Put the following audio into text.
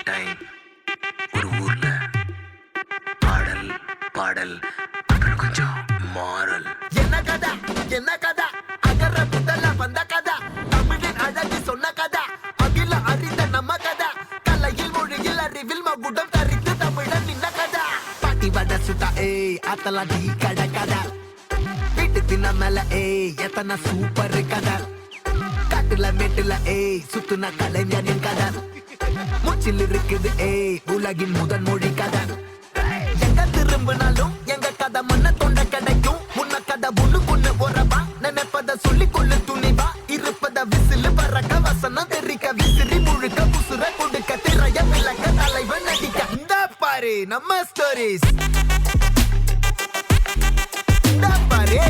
Time ஒரு ஊர்ல பாடல் பாடல் அப்புறம் கொஞ்சம் மாறல். என்ன கதை என்ன கதை அகர முதல வந்த கதை தமிழின் அழகு சொன்ன கதை அகில அறிந்த நம்ம கதை கலையில் மொழியில் அறிவில் மகுடம் தரித்து தமிழன் நின்ன கதை பாட்டி வட சுட்டா ஏய் அத்தலாம் டீ கடை கதை வீட்டு தின்ன மேல ஏய் எத்தனை சூப்பர் கதை காட்டுல மேட்டுல ஏய் சுத்துன கலைஞனின் கதை மூச்சில் இருக்குது ஏய் உலகின் முதன் மொழி கதை எங்க திரும்பினாலும் எங்க கதை மண்ண தொண்ட கிடைக்கும் முன்ன கதை ஒண்ணு உறவா நினைப்பத சொல்லி கொள்ளு துணிவா இருப்பத விசிலு பறக்க வசனம் தெரிக்க விசிறி முழுக்க புசுர கொடுக்க திரைய விளக்க தலைவன் நடிக்க இந்த பாரு நம்ம ஸ்டோரிஸ் இந்த பாரு